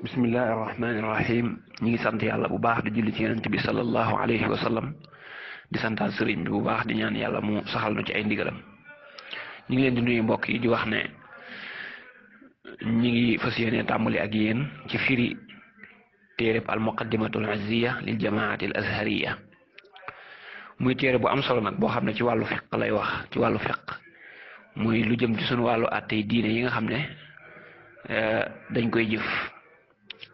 bismillahi irrahmani irrahim ñi ngi sant yàlla bu baax di julli ci yonent bi sallallahu alayhi wa sallam di santaat sëriñ bi bu baax di ñaan yàlla mu saxal nu ci ay ndigalam. ñi ngi leen di nuyu mbokk yi di wax ne ñi ngi fas yéene tàmbali ak yéen ci firi téereb al muqaddimatul azziya lil jamaati al azhariya muy téere bu am solo nag boo xam ne ci wàllu fiq lay wax ci wàllu fiq muy lu jëm ci sunu wàllu àttey diine yi nga xam ne dañ koy jëf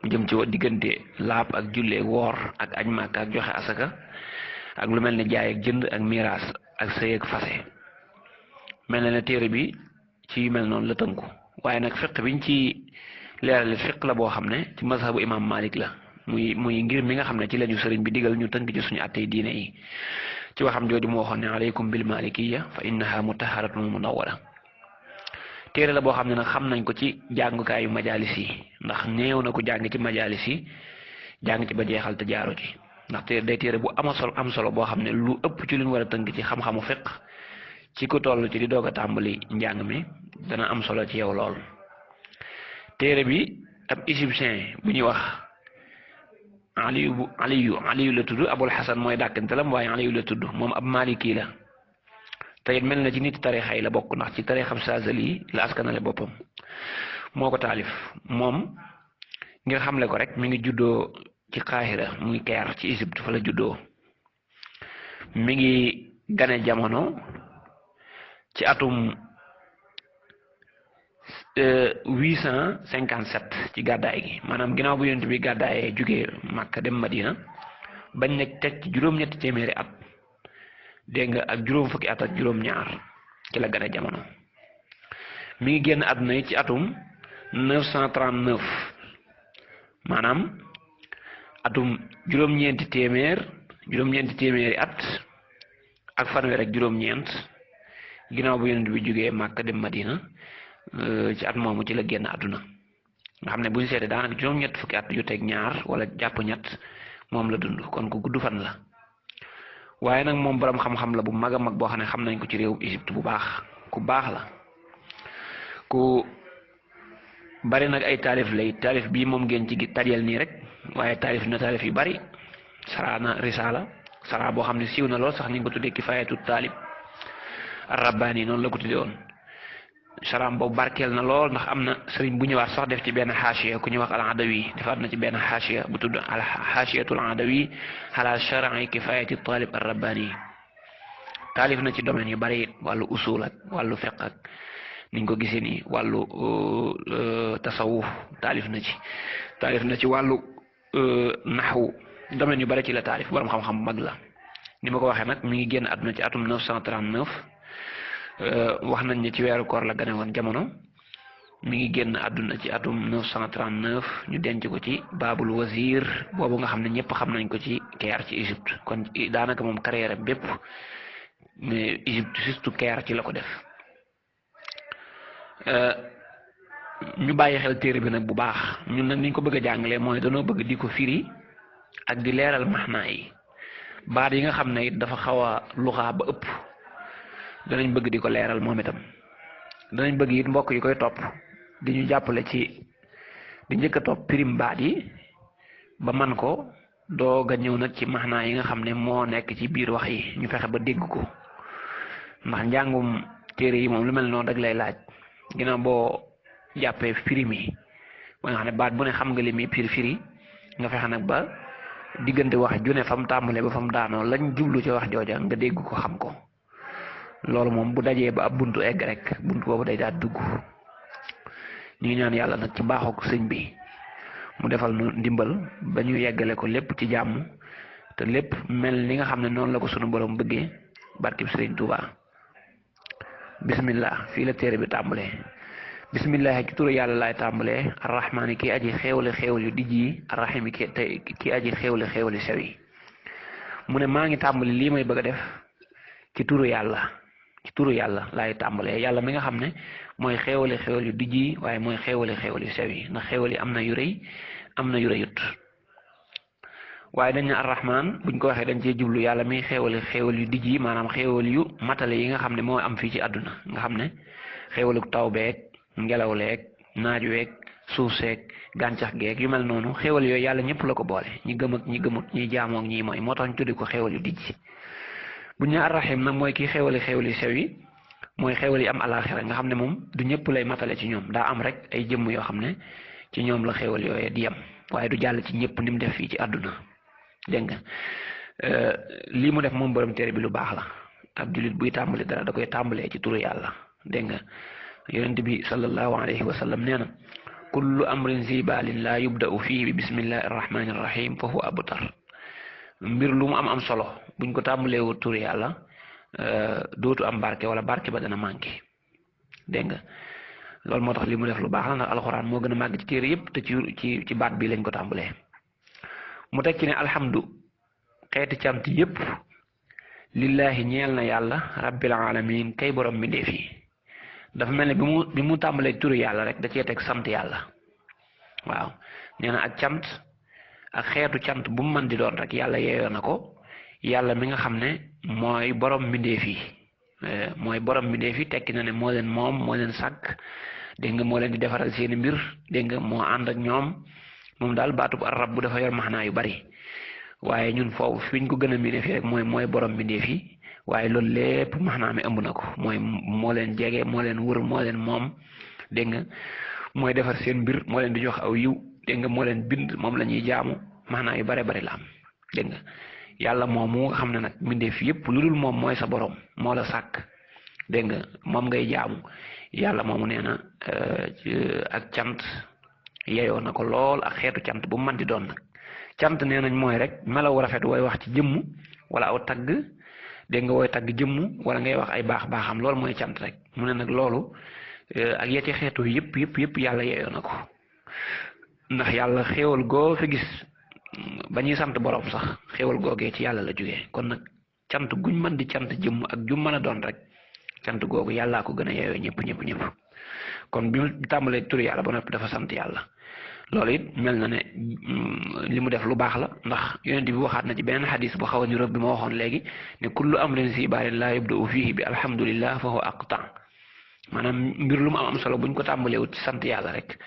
jëm ci diggante laab ak jullee woor ak aj Màkka ak joxe asaka ak lu mel ne jaay ak jënd ak miraas ak sëy ak fase mel na ne téere bi ci yu mel noonu la tënku waaye nag fiq biñ ci leerale fiq la boo xam ne ci mazhabu imam Malik la muy ngir mi nga xam ne ci lañu sëriñ bi digal ñu tënk ci suñu attey diine yi ci waxam jooju mu waxoon ne alaykum bil malikiya fa innaha mutaharatun munawwara téere la boo xam ne nag xam nañ ko ci jàngukaayu majalis yi ndax néew na ko jàng ci majalis yi jàng ci ba jeexal te jaaro ci ndax day téere bu am solo boo xam ne lu ëpp ci lu ñu war a tënk ci xam-xamu fiq ci ku toll ci di doog a tàmbali njàng mi dana am solo ci yow lool. téere bi ab égyptien bu ñuy wax aliyu la tudd abul hasan mooy dàkkantalam waaye aliyu la tudd moom ab maliki la te it mel na ci nit tarixa yi la bokk ndax ci tarixam Saazali yi la askanale boppam moo ko taalif moom ngir xamle ko rek mi ngi juddoo ci Qahira muy Caire ci Égypte fa la juddoo mi ngi gane jamono ci atum 857 ci gàddaay gi maanaam ginnaaw bu yonent bi gàddaayee jugee Makka dem Madina bañ nekk teg ci juróom-ñetti téeméeri at dégg nga ak juróom fukki at ak juróom-ñaar ci la gane jamono mi ngi génn àdduna yi ci atum 939 maanaam atum juróom-ñeenti téeméeri at ak fanweer ak juróom-ñeent ginnaaw bu yonent bi jugee Makka dem Madina ci at moomu ci la génn àdduna nga xam ne bu ñu seetee daanaka juróom-ñett fukki at yu teg ñaar wala jàpp ñett moom la dund kon ku gudd fan la. waaye nag moom borom xam-xam la bu mag a mag boo xam ne xam nañ ko ci réewum Égypte bu baax ku baax la ku bari nag ay taalif lay taalif bii moom ngeen ci tajal nii rek waaye taalif na taalif yu bari saraa na risaala saraa boo xam ne siiw na lool sax ni nga ko tuddee kifaayatu taalib ar-rabbaani noonu la ko tuddee woon saraam boobu barkeel na lool ndax am na sëriñ bu ñëwaat sax def ci benn xaashiya ku ñuy wax al adawi defaat na ci benn xaashiya bu tudd al xaashiyatul adawi ala shar'i kifayati talib ar rabbani taalif na ci domaine yu bari wàllu usul ak wàllu fiqh ak niñ ko gisee nii wàllu tasawuf taalif na ci wàllu naxwu domaine yu bari ci la taalif borom xam-xam mag la ni ma ko waxee nag mi ngi génn àdduna ci atum 939 wax nañ ne ci weeru koor la gane woon jamono mi ngi génn àdduna ci atum 939 ñu denc ko ci Babul Wazir boobu nga xam ne ñëpp xam nañ ko ci Caire ci Égypte kon daanaka moom carrière bépp mais Égypte surtout Caire ci la ko def ñu bàyyi xel téere bi nag bu baax ñun nag niñ ko bëgg a jàngalee mooy danoo bëgg di ko firi ak di leeral maxnaa yi baat yi nga xam ne it dafa xaw a luxaa ba ëpp danañ bëgg di ko leeral moom itam danañ bëgg it mbokk yi koy topp di ñu jàppale ci di njëkk a topp pirim baat yi ba man ko doog a ñëw nag ci maxnaa yi nga xam ne moo nekk ci biir wax yi ñu fexe ba dégg ko ndax njàngum téere yi moom lu mel noonu rek lay laaj ginnaaw boo jàppee pirim yi ba nga xam ne baat bu ne xam nga li muy firi nga fexe nag ba diggante wax ju ne fa mu tàmbalee ba fa mu daanoo lañ jublu ci wax jooja nga dégg ko xam ko loolu moom bu dajee ba ab buntu egg rek buntu boobu day daal dugg ñu ngi ñaan yàlla nag ci baaxook sëñ bi mu defal nu ndimbal ba ñu yeggale ko lépp ci jàmm te lépp mel ni nga xam ne noonu la ko sunu borom bëggee barkib sëriñ Tuuba bismillah fii la téere bi tàmbalee bismillah ci turu yàlla laay tàmbalee arrahmaani ki aji xéewale xéewal yu dijj yi arrahimi ki aji xéewale xéewal yu sew yi mu ne maa ngi tàmbali lii may bëgg a def ci turu yàlla laay tàmbalee yàlla mi nga xam ne mooy xéewale xéewal yu dijj yi waaye mooy xéewale xéewal yu sew yi ndax xéewal yi am na yu rëy am na yu rëyut waaye dañ ne arrahman buñ ko waxee dañ cee jublu yàlla mi xéewale xéewal yu dijj yi maanaam xéewal yu matale yi nga xam ne moo am fii ci àdduna nga xam ne xéewalu taw beeg ngelaw leeg naaj weeg suuf seeg gàncax geeg yu mel noonu xéewal yooyu yàlla ñëpp la ko boole ñi gëm ak ñi gëmut ñi jaamoo ak ñi mooy moo tax ñu tuddi ko xéewal yu dijj bu ñu arrahim nag mooy kii xéewali sew yi mooy xéewal yi am alaxira nga xam ne moom du ñëpp lay matale ci ñoom daa am rek ay jëmm yoo xam ne ci ñoom la xéewal yooyu di yem waaye du jàll ci ñëpp ni mu def fii ci àdduna dégg nga lii mu def moom borom téere bi lu baax la ab jullit buy tàmbali dara da koy tàmbalee ci turu yàlla dégg nga yonent bi sallallahu alayhi wa sallam nee na kullu amrin zibalin laa yubda'u fihi bi bismillahi arrahmani irrahim fa huwa abtar mbir lu mu am solo buñ ko tàmbalee wu turu yàlla dootu am barke wala barke ba dana manqué dégg nga loolu moo tax li mu def lu baax la ndax alxuraan moo gën a màgg ci téere yëpp te ci baat bi lañ ko tàmbalee mu tekki ne alhamdu xeeti cant yëpp lillahi ñeel na yàlla rabbil alamin kay borom mbindeef yi dafa mel ne bi mu tàmbalee turu yàlla rek da cee teg sant yàlla waaw nee na ak cant ak xeetu cant bu mu mën di doon rek yàlla yeeyoo na ko yàlla mi nga xam ne mooy borom mbindeef yi mooy borom mbindeef yi tekki na ne moo leen moom moo leen sàkk dégg nga moo leen di defaral seeni mbir dégg nga moo ànd ak ñoom moom daal baatub arab bu dafa yor maxnaa yu bari waaye ñun foofu fi ñu ko gën a miine fi rek mooy borom mbindeef yi waaye loolu lépp maxnaa mi ëmb na ko mooy moo leen jege moo leen wër moo leen moom dégg nga mooy defar seen mbir moo leen di jox aw yiw dégg nga moo leen bind moom la ñuy jaamu maxnaa yu bare bari la am dégg nga yàlla moom mu nga xam ne nag mbindeef yëpp lu dul moom mooy sa borom moo la sàkk dégg nga moom ngay jaamu yàlla moomu nee na ak cant yeyoo na ko lool ak xeetu cant bu mu mën di doon nag cant nee nañ mooy rek melaw rafet wooy wax ci jëmm wala aw tagg dégg nga wooy tagg jëmm wala ngay wax ay baaxam loolu mooy cant rek mu ne nag loolu ak yeti xeetu yëpp yàlla yeyoo na ko ndax yàlla xéewal goo fi gis ba ñuy sant borom sax xéewal googee ci yàlla la jógee kon nag cant guñ mën di cant jëmm ak ju mën a doon rek cant googu yàllaa ko gën a yeyoo ñëpp kon bi mu tàmbalee turu yàlla ba noppi dafa sant yàlla loolu it mel na ne li mu def lu baax la ndax yonent bi waxaat na ci beneen xadis bu xaw a niroog bi ma waxoon léegi ne kullu amrin si baalin laa yubda'u fihi bi alhamdulillah fa huwa aqta maanaam mbir lu mu am solo buñ ko tàmbalee wut ci sant yàlla rek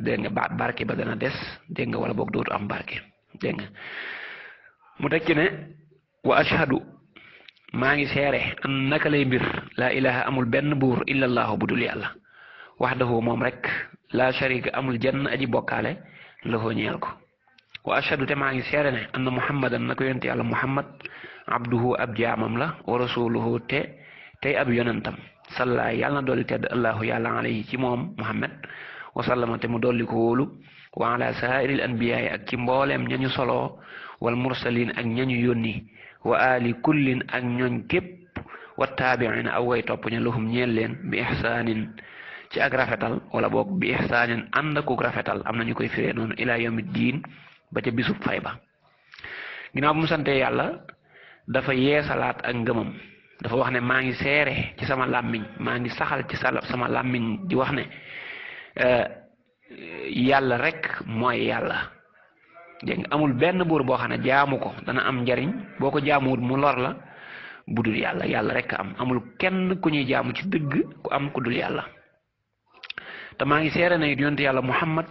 dégg nga barke ba dana des dégg nga wala boog dootu am barke dégg nga mu tekki ne wa ashhadu maa ngi seere an naka lay mbir laa ilaha amul benn buur illa allahu budul yàlla waxdahu moom rek la sharika amul jenn aji bokkaale lahu ñeel ko wa ashhadu te maa ngi seere ne anna muhammadan na ko yonent yàlla muhammad abduhu ab jaamam la wa rasuluhu tey ab yonentam salla yàlla na dolli tedd allahu yàlla alayhi ci moom muhammad wa sallama te mu dolli ko wóolu wa ala saa'iril anbiyaay ak ci mbooleem ñañu solo wal mursalin ak ñañu yónni wa ali kullin ak ñooñ képp wa taabiina aw way topp ña lahum ñeel leen bi ihsaanin ci ak rafetal wala boog bi ihsaanin ànd akuk rafetal am nañu koy firee noonu ila yawmi diin ba ca bisub fay ba ginnaaw bu mu sante yàlla dafa yeesalaat ak ngëmam dafa wax ne maa ngi seere ci sama làmmiñ maa ngi saxal ci sama làmmiñ di wax ne yàlla rek mooy yàlla dégg nga amul benn buur boo xam ne jaamu ko dana am njariñ boo ko jaamuwut mu lor la budul yàlla rek amul kenn ku ñuy jaamu ci dëgg ku am ku dul yàlla te maa ngi seere na it yonent yàlla muhammad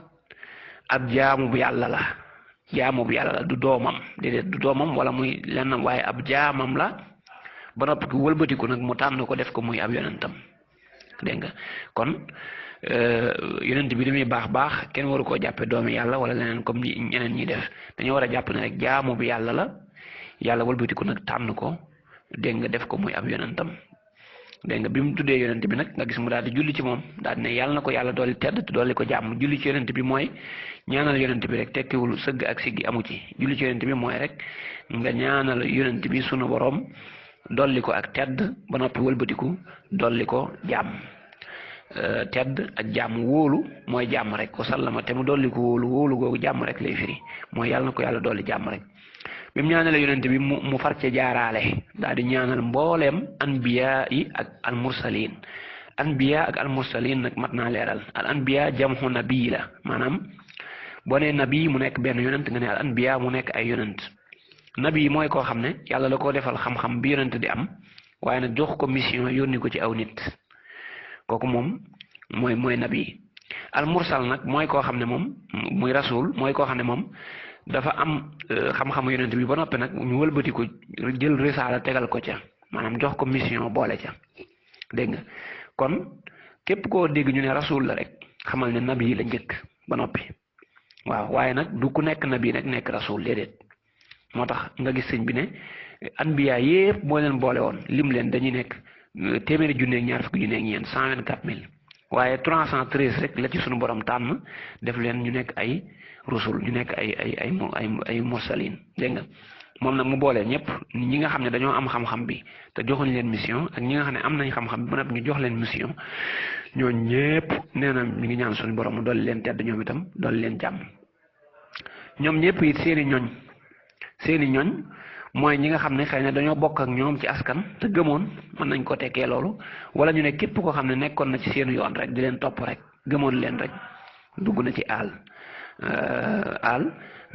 ab jaamu bu yàlla la du doomam déedéet du doomam wala muy lenn waaye ab jaamam la ba noppi ku wëlbatiku nag mu tànn ko def ko muy ab yonentam dégg nga kon yonent bi li muy baax kenn waru koo jàppe doomi yàlla wala leneen comme ni ñeneen ñi def dañoo war a jàpp ne rek jaamu bi yàlla la yàlla wëlbatiku nag tànn ko dégg nga def ko muy ab yonentam dégg nga bi mu tuddee yonent bi nag nga gis mu daal di julli ci moom daal di ne yàlla na ko yàlla dolli tedd te dolli ko jàmm julli ci yonent bi mooy ñaanal yonent bi rek tekkiwul sëgg ak siggi amu ci julli ci yonent bi mooy rek nga ñaanal yonent bi sunu borom dolli ko ak tedd ba noppi wëlbatiku dolli ko jàmm tedd ak jàmm wóolu mooy jàmm rek ko sallama te mu dolli ko wóolu googu jàmm rek lay firi mooy yàlla na ko yàlla dolli jàmm rek bi mu ñaanale yonent bi mu far ca jaaraale daal di ñaanal mbooleem anbiya yi ak almursalin anbiya ak almursalin nag mat naa leeral al anbiya jamxu nabi la maanaam boo nee nabi mu nekk benn yonent nga ne al anbiya mu nekk ay yonent nabi mooy koo xam ne yàlla la koo defal xam-xam bi yonent di am waaye nag jox ko mission yónni ko ci aw nit kooku moom mooy nabi al mursal nag mooy koo xam ne moom muy rasul mooy koo xam ne moom dafa am xam-xamu yonent bi ba noppi nag ñu wëlbati ko jël risaala tegal ko ca maanaam jox ko mission boole ca dégg nga kon képp koo dégg ñu ne rasul la rek xamal ne nabi la njëkk ba noppi waaw waaye nag du ku nekk nabi nag nekk rasul déedéet moo tax nga gis sëñ bi ne anbiya yépp moo leen boole woon lim leen dañuy nekk téeméeri junneeg ñaar fukki junneeg ñeent 124 000 waaye 313 rek la ci sunu borom tànn def leen ñu nekk ay rusul ñu nekk ay mursalin dégg nga moom nag mu boole ñëpp ñi nga xam ne dañoo am xam-xam bi te joxuñ leen mission ak ñi nga xam ne am nañ xam-xam bi ba nag ñu jox leen mission ñoo ñëpp nee na mi ngi ñaan suñu borom mu dolli leen tedd ñoom itam dolli leen jàmm ñoom ñëpp it seeni ñoñ mooy ñi nga xam ne xëy na dañoo bokk ak ñoom ci askan te gëmoon mën nañ ko tekkee loolu wala ñu ne képp koo xam ne nekkoon na ci seenu yoon rek di leen topp rek gëmoon leen rek dugg na ci aal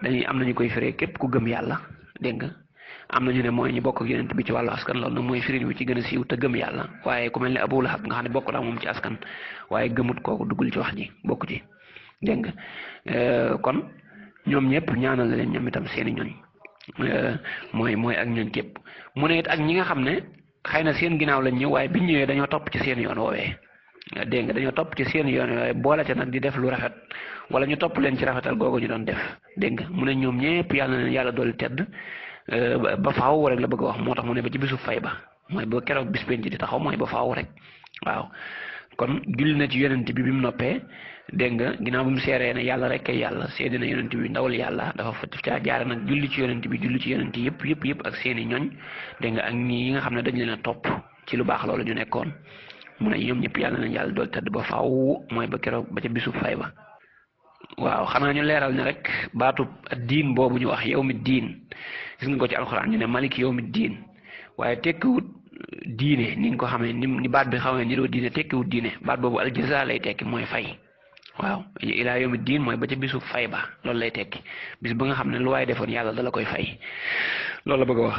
dañuy am nañu koy firee képp ku gëm yàlla dégg nga am nañu ne mooy ñu bokk ak yonent bi ci wàllu askan loolu nag mooy firin wi ci gën a siiw te gëm yàlla waaye ku mel ne Abu Lahab nga xam ne bokk naa moom ci askan waaye gëmut kooku duggul ci wax ji bokk ci dégg nga kon ñoom ñëpp ñaanal la leen ñoom itam seeni ñoñ mooy ak ñooñ képp mu ne it ak ñi nga xam ne xëy na seen ginnaaw lañ ñëw waaye biñ ñëwee dañoo topp ci seen yoon woowee dégg nga dañoo topp ci seen yoon woowee boole ca nag di def lu rafet wala ñu topp leen ci rafetal googu ñu doon def dégg nga mu ne ñoom ñëpp yàlla na leen yàlla dool tedd ba faaw rek la bëgg a wax moo tax mu ne ba ci bisu fay ba mooy ba keroog bis penc di taxaw mooy ba faaw rek waaw kon julli na ci yonent bi mu noppee dégg nga ginnaaw bi mu seeree ne yàlla rek kay yàlla seede na yonent bi ndawal yàlla dafa fa caa jaare nag julli ci yonent bi julli ci yonent yëpp ak seeni ñoñ dégg nga ak ñi nga xam ne dañ leen a topp ci lu baax loolu ñu nekkoon mu ne ñoom ñëpp yàlla nañ yàlla dool tedd ba faaw mooy ba keroog ba ca bisu fay ba waaw xanaa ñu leeral ne rek baatub diin boobu ñu wax yawmi diin gis nga ko ci alxuraan ñu ne malik yawmi diin waaye tekkiwut diine ni nga ko xamee ni baat bi xamee ni doo diine tekkiwut diine baat boobu aljaza lay tekki mooy fay waaw ilaa yawmi diin mooy ba ca bisu fay ba loolu lay tekki bis ba nga xam ne lu waaye defoon yàlla dala koy fay loolu la bëgg a wax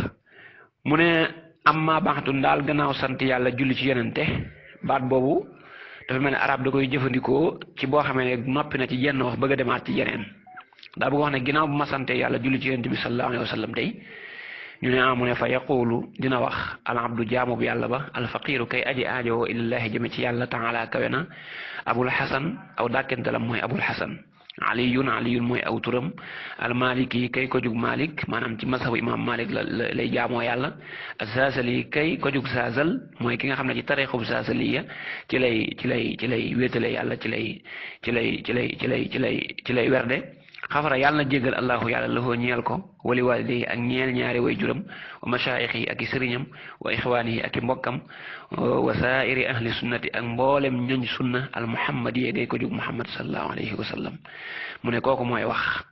mu ne amma baxtun daal gannaaw sant yàlla julli ci yonente baat boobu dafa mel ne arab da koy jëfandikoo ci boo xamee ne noppi na ci yenn wax bëgg a demaat ci yeneen daa bëgg wax ne ginnaaw bu ma sante yàlla julli ci yonent bi sallallahu alayhi wa sallam tey ñu ne amu ne fa yaqulu dina wax al abdu jaamu bu yàlla ba al faqiru kay aji aajowoo ilallahi jëme ci yàlla taala kawe na abul xasan aw dàkkentelam mooy abul xasan aliyun mooy aw turam al maliki kay ko jug malik maanaam ci mazhabu imam malik lay jaamoo yàlla azazali kay ko jug zazal mooy ki nga xam ne ci tarixub zazaliya ci lay wéetale yàlla ci lay werde xafara yàlla na jéggal allahu yàlla lahoo ñeel ko wali walidayhi ak ñeel ñaari way juram wa mashaayix yi ak i sëriñam wa ixwaanihi ak i mbokkam wa saairi ahli sunnati ak mboolem ñoñ sunna al muhammadiya gay ko jug muhammad sallallahu alayhi wa sallam mu ne kooku mooy wax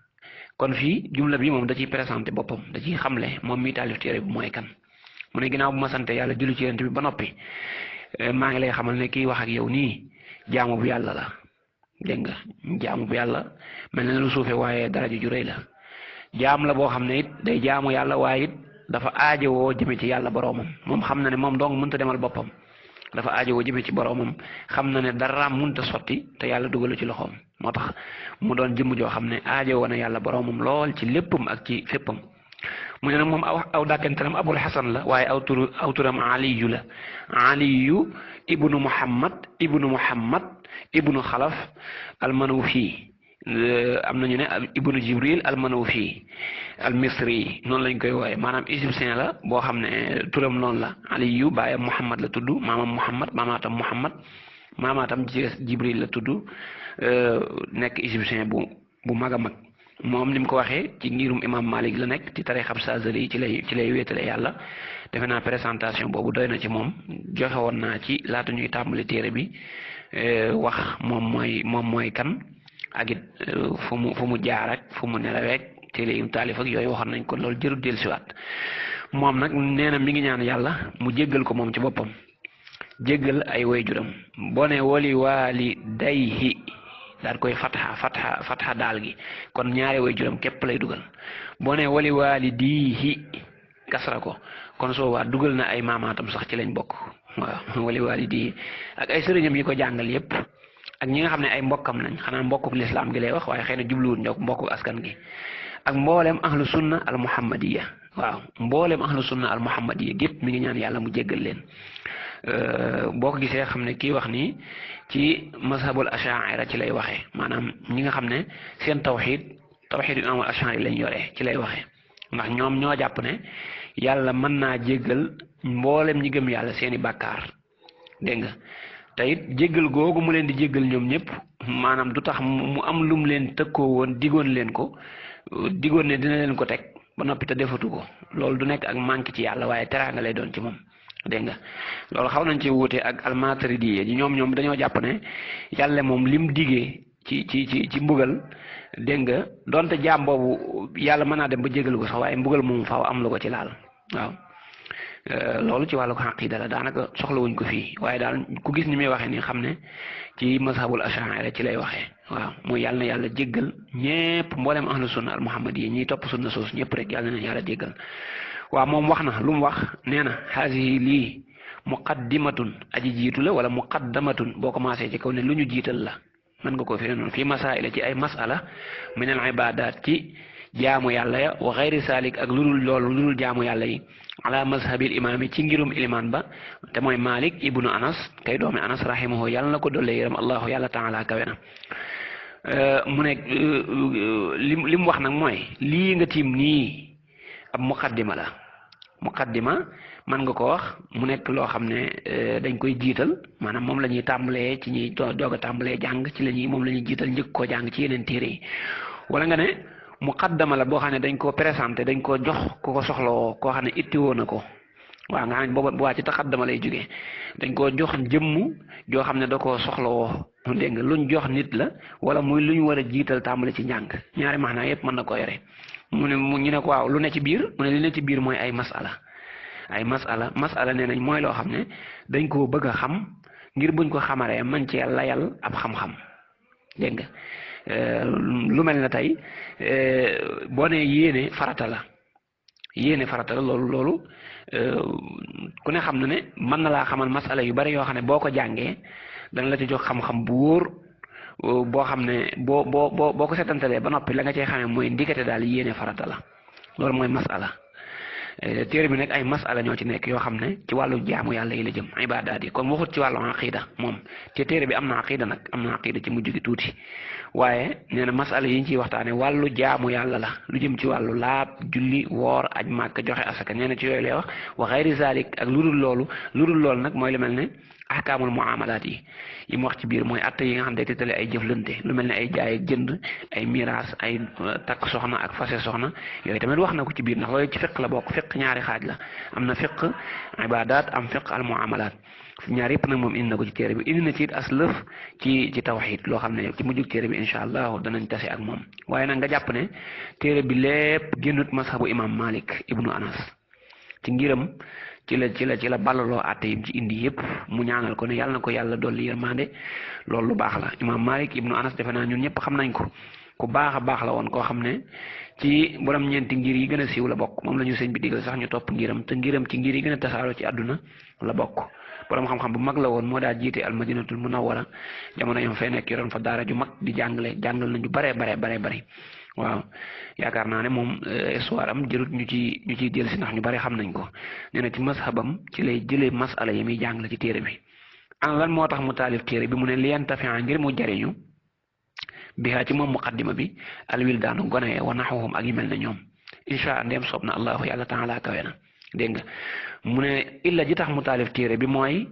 kon fii jumla bi moom da ciy présenté boppam da ciy xamle moom mi taalif téere bi mooy kan mu ne ginnaaw bu ma sante yàlla julli ci yonent bi ba noppi maa ngi lay xamal ne kii wax ak yow nii jaamu bu yàlla la dégg nga jaamu bu yàlla mel na lu suufe waaye daraja ju rëy la jaam la boo xam ne it day jaamu yàlla waaye it dafa aajowoo jëme ci yàlla boroomam moom xam na ne moom dong mënta demal boppam dafa aajowoo jëme ci boroomam xam na ne daraam mënta sotti te yàlla dugalu ci loxoom moo tax mu doon jëmm joo xam ne aajowoo na yàlla boroomam lool ci léppam ak ci féppam mu ne nag moom aw dàkkantalam abul xasan la waaye aw turam aliyu la aliyu ibnu muhammad ibnu xalaf almanawfi am nañu ne ibnu jibril almanawfi almisri noonu lañ koy wooye maanaam égyptien la boo xam ne turam noonu la aliyu baayam muhammad la tudd maamaatam muhammad maamaatam jibril la tudd nekk égyptien bu mag a mag moom ni mu ko waxee ci ngirum imam malik la nekk ci tarixab Saazali ci lay wéetale yàlla defe naa présentation boobu doy na ci moom joxe woon naa ci laata ñuy tàmbali téere bi wax moom mooy kan ak it fu mu jaar ak fu mu nelaweeg téere yim taalif ak yooyu waxoon nañ ko loolu jërul dellusiwaat moom nag nee na mi ngi ñaan yàlla mu jéggal ko moom ci boppam jéggal ay waajuram boo ne wali waalidayhi daal koy fatxa daal gi kon ñaari waajuram képp lay dugal boo ne wali waalidihi kasra ko kon soo waa dugal na ay maamaatam sax ci lañ bokk waaw wali waalidihi ak ay sëriñam yi ko jàngal yépp ak ñi nga xam ne ay mbokkam lañ xanaa mbokkuk lislaam gi lay wax waaye xëy na jubluwul ñoo mbokkuk askan gi ak mboolem ahlu sunna al muhammadiya waaw mboolem ahlu sunna al muhammadiya gépp mi ngi ñaan yàlla mu jéggal leen boo ko gisee xam ne kii wax nii ci mazhabul ashaira ci lay waxee maanaam ñi nga xam ne seen tawxid imaamul ashari lañ yoree ci lay waxee ndax ñoom ñoo jàpp ne yàlla mën naa jéggal mboolem ñi gëm yàlla seeni bàkkaar dégg nga te it jéggal googu mu leen di jéggal ñoom ñëpp maanaam du tax mu am lum leen tëkkoo woon digoon leen ko digoon ne dina leen ko teg ba noppi te defatu ko loolu du nekk ak manque ci yàlla waaye teraanga lay doon ci moom dégg nga loolu xaw nañ ci wuute ak almatridiye ji ñoom dañoo jàpp ne yàlla moom lim digee ci mbugal dégg nga donte jaam boobu yàlla mën naa dem ba jégal ko sax waaye mbugal moom faaw am lu ko ci laal waaw loolu ci wàllu aqida la daanaka soxlawuñ ko fii waaye daal ku gis ni muy waxee nii xam ne ci mazhabul ash'ari ci lay waxee waaw mooy yàlla na yàlla jéggal ñépp mboolem ahlu sunna al muhammadi yi ñiy topp sunna soos ñëpp rek yàlla na yàlla jéggal waaw moom wax na lu mu wax nee na haasihi lii muqaddimatun aji jiitu la wala muqaddamatun boo commencé ci kaw ne lu ñu jiital la mën nga ko fi noonu fii masaila ci ay masala min al ibadat ci jaamu yàlla ya wa xayri salik ak lu dul loolu lu dul jaamu yàlla yi ala mazhabil imaam yi ci ngirum ilimaan ba te mooy Malik ibnu Anas kay doomi Anas rahimahu yàlla na ko dolle yërëm allahu yàlla taala kawe na mu ne li mu wax nag mooy lii nga tiim nii ab muqaddima la muqaddima man nga ko wax mu nekk loo xam ne dañ koy jiital maanaam moom la ñuy tàmbalee ci ñuy doog a tàmbalee jàng ci la ñuy moom la ñuy jiital njëkk koo jàng ci yeneen téere yi wala nga ne muqaddama la boo xam ne dañ koo présenté dañ koo jox ku ko soxlawoo koo xam ne ittiwoo na ko waaw nga xam ne booba bu waa ci taqaddama lay jógee dañ koo jox jëmm joo xam ne da koo soxlawoo dégg nga luñ jox nit la wala muy luñ war a jiital tàmbale ci njàng ñaari maanaa yëpp mën na ko yore mu ne ñu ne ko waaw lu ne ci biir mu ne li ne ci biir mooy ay masala nee nañ mooy loo xam ne dañ koo bëgg a xam ngir buñ ko xamaree man cee layal ab xam-xam dégg nga lu mel na tey boo ne yéene farata la loolu ku ne xam na ne mën na laa xamal masala yu bari yoo xam ne boo ko jàngee dana la ci jox xam-xam bu wóor boo xam ne boo ko setantalee ba noppi la nga cee xamee mooy ndikate daal yéene farata la loolu mooy masala téere bi nag ay masala ñoo ci nekk yoo xam ne ci wàllu jaamu yàlla yi la jëm ibaadaat yi kon waxut ci wàllu aqida moom te téere bi am na aqida nag am na aqida ci mujj gi tuuti waaye nee na masala yi ñu ciy waxtaane wàllu jaamu yàlla la lu jëm ci wàllu laab julli woor aj màkk joxe asaka nee na ci yooyu lay wax wa xayri zalik ak lu dul loolu nag mooy lu mel ne ahkaamul muamalaat yi mu wax ci biir mooy atte yi nga xam ne day tëddale ay jëflante lu mel ne ay jaay ak jënd ay miraas ay takk soxna ak fase soxna yooyu tamit wax na ko ci biir ndax loolu ci fiq la bokk fiq ñaari xaaj la am na fiq ibadat am fiq al muamalaat ñaar yëpp nag moom indi na ko ci téere bi indi na ci it as lëf ci tawxid loo xam ne ci mujjug téere bi incha allah danañ tase ak moom waaye nag nga jàpp ne téere bi lépp génnut mashabu imam Malik ibnu Anas ci ngiram ci la ballaloo àtte yim ci indi yëpp mu ñaanal ko ne yàlla na ko yàlla dolli yërmande loolu lu baax la imam Malik ibnu Anas defe naa ñun ñëpp xam nañ ko ku baax a baax la woon koo xam ne ci borom ñeenti ngir yi gën a siiw la bokk moom la ñu sëñ bi digal sax ñu topp ngiram te ngiram ci ngir yi gën a tasaaroo ci àdduna la bokk borom xam-xam bu mag la woon moo daa jiite al madinatul munawwara jamono yom fay nekk yoroon fa daara ju mag di jàngal nañu bare waaw yaakaar naa ne moom histoire am jërut ñu ciy jël si ndax ñu bari xam nañ ko nee na ci mashabam ci lay jëlee masala yi muy jàngale ci téere bi an lan moo tax mu taalif téere bi mu ne liyantafi'a ngir mu jariñu bihaa ci moom muqaddima bi alwildaanu gone wa naxwahum ak yu mel ne ñoom insha allah ndem soob na allahu yàlla taala kawe na dégg nga mu ne illa ji tax mu taalif téere bi mooy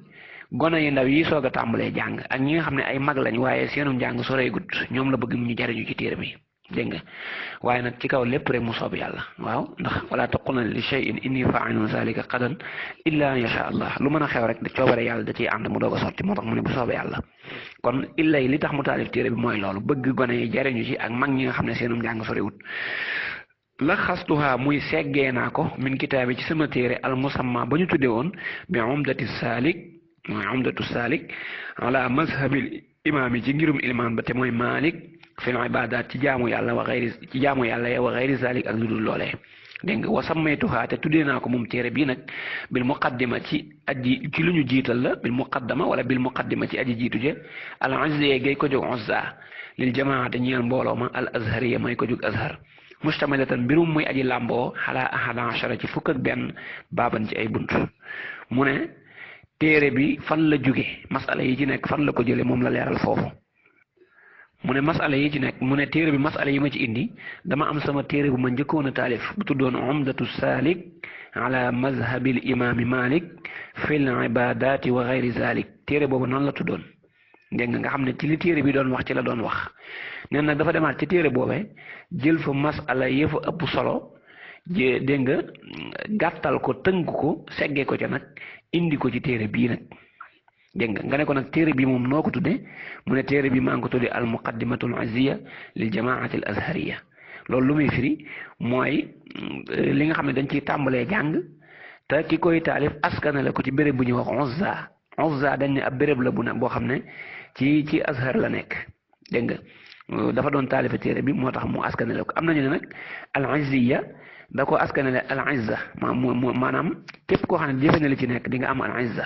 gone yu ndaw yi soog a tàmbalee jàng ak ñi nga xam ne ay mag lañ waaye seenu njàng soreegut ñoom la bëgg ñu jariñu ci téere bi dégg nga waaye nag ci kaw lépp rek mu soob yàlla waaw ndax wala taqulna li shay'in inni fa'ilun zalika qadan illa an yasha allah lu mën a xew rek da coobare yàlla da ciy ànd mu doog a sotti moo tax mu ne bu soobee yàlla kon illay li tax mu taalif téere bi mooy loolu bëgg gone yi jariñu ci ak mag ñi nga xam ne seenum njàng sorewut la xastuha muy seggee naa ko min kitaabi ci sama téere al musamma ba ñu tudde woon bi umdatu salik ala mazhabil imaam ci ngirum ilmaan ba te mooy Malik fil ibadat ci jaamu yàlla wa xayri zalik ak lu dul loolee dégg nga wa sammaytuhaa te tuddee naa ko moom téere bii nag bil muqaddima ci aji ci lu ñu jiital la bil muqaddama wala bil muqaddima ci aji jiitu je al azziya gay ko jóg uzza lil jamaate ñeel mbooloo ma al azhariya may ko jóg azhar mustamilatan mbirum muy aji làmboo xalaa ahada achara ci fukk ak benn baaban ci ay bunt mu ne téere bi fan la jóge masala yi ci nekk fan la ko jële moom la leeral foofu mu ne masala yi ci nekk mu ne téere bi masala yi ma ci indi dama am sama téere bu ma njëkkoon a taalif bu tuddoon umdatu saalik ala mazhabil imaami malik fil ibadati wa gayri zalik téere boobu noonu la tuddoon dégg nga xam ne ci li téere bi doon wax ci la doon wax nee nag dafa demaat ci téere boobee jël fa masala yëfa ëpp solo dégg nga gàttal ko tënk ko seggee ko ca nag indi ko ci téere bii nag dégg nga ne ko nag téere bi moom noo ko tuddee mu ne téere bi maa ngi ko tuddee al muqaddimatul azziya lil jamaati al azhariya loolu lu muy firi mooy li nga xam ne dañ ciy tàmbalee jàng te ki koy taalif askanale ko ci béréb bu ñuy wax Uzza Uzza dañ ne ab béréb la bu ne boo xam ne ci azhar la nekk dégg nga dafa doon taalifa téere bi moo tax mu askanale ko am nañu ne nag al azziya da ko askanale al izza maanaam képp koo xam ne jëfe na li ci nekk di nga am al izza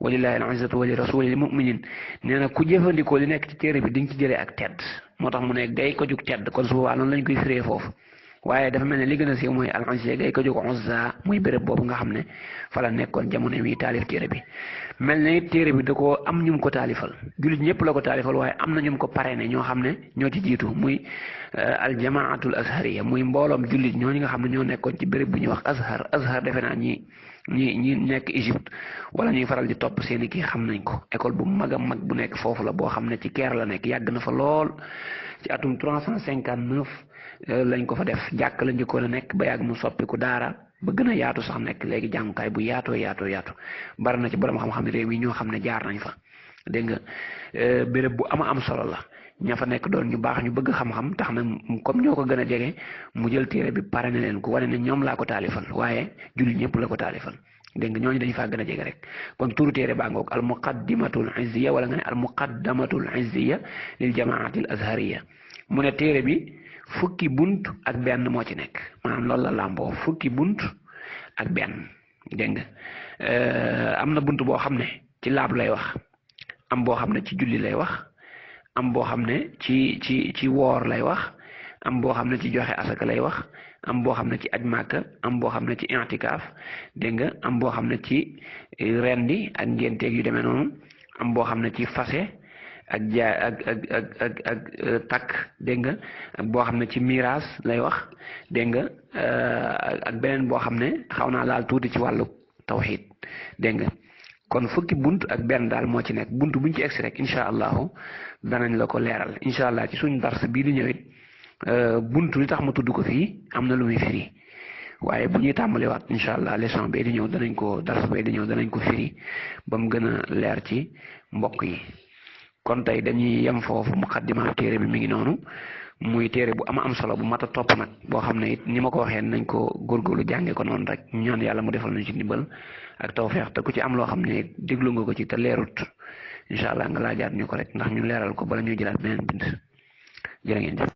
walillahi al izzatu wa li rasuli lil mu'minin nee na ku jëfandikoo li nekk ci téere bi di nga ci jëlee ak tedd moo tax mu ne gay ko jug tedd kon su boobaa noonu lañ koy firee foofu waaye dafa mel ne li gën a siiw mooy al izza gay ko jug Uzza muy béréb boobu nga xam ne fa la nekkoon jamono wi taalif téere bi mel ne téere bi da koo am ñum ko taalifal jullit ñëpp la ko taalifal waaye am na ñum ko parrainé ñoo xam ne ñoo ci jiitu muy al jamaatul azhariya muy mbooloom jullit ñooñu nga xam ne ñoo nekkoon ci béréb bu ñuy wax azhar defe naa ñi nekk Égypte wala ñuy faral di topp seeni kii xam nañ ko école bu mag a mag bu nekk foofu la boo xam ne ci Caire la nekk yàgg na fa lool ci atum 359 lañ ko fa def jàkk la njëkkoon a nekk ba yàgg mu soppiku daara ba gën a yaatu sax nekk léegi jàngukaay bu yaatoo bari na ci borom xam-xam ne réew yi ñoo xam ne jaar nañ fa dégg nga béréb bu am solo la ña fa nekk doon ñu baax ñu bëgg xam-xam tax na comme ñoo ko gën a jege mu jël téere bi pare na leen ko wane ne ñoom laa ko taalifal waaye jullit ñëpp la ko taalifal dégg nga ñooñu dañu faa gën a jege rek kon turu téere baa ngoog al muqaddimatul izziya wala nga ne al muqaddamatul izziya lil jamaatil azhariya mu ne téere bi fukki bunt ak benn moo ci nekk maanaam loolu la làmboo fukki bunt ak benn dégg nga am na bunt boo xam ne ci laab lay wax am boo xam ne ci julli lay wax am boo xam ne ci woor lay wax am boo xam ne ci joxe asaka lay wax am boo xam ne ci aj màkka am boo xam ne ci i'tikaaf dégg nga am boo xam ne ci rendi ak ngénteeg yu demee noonu am boo xam ne ci fase ak ak takk dégg nga ak boo xam ne ci miraas lay wax dégg nga ak beneen boo xam ne xaw naa laal tuuti ci wàllu tawxiid dégg nga kon fukki bunt ak benn daal moo ci nekk bunt buñ ci egsi rek incha allahu danañ la ko leeral incha allah ci suñu dars bii di ñëwit bunt li tax ma tudd ko fii am na lu muy firi waaye bu ñuy tàmbaliwaat incha allah leçon bee di ñëw danañ ko dars bee di ñëw danañ ko firi ba mu gën a leer ci mbokk yi kon tey dañuy yem foofu muqaddima téere bi mi ngi noonu muy téere bu am solo bu mat a topp nag boo xam ne it ni ma ko waxee nañ ko góorgóorlu jànge ko noonu rek ñaan yàlla mu defal nañ ci ndimbal ak tawfeex te ku ci am loo xam ne déglu nga ko ci te leerut incha allah nga laajaat ñu ko rek ndax ñu leeral ko bala ñuy jëlaat beneen bind jërë ngeen jëf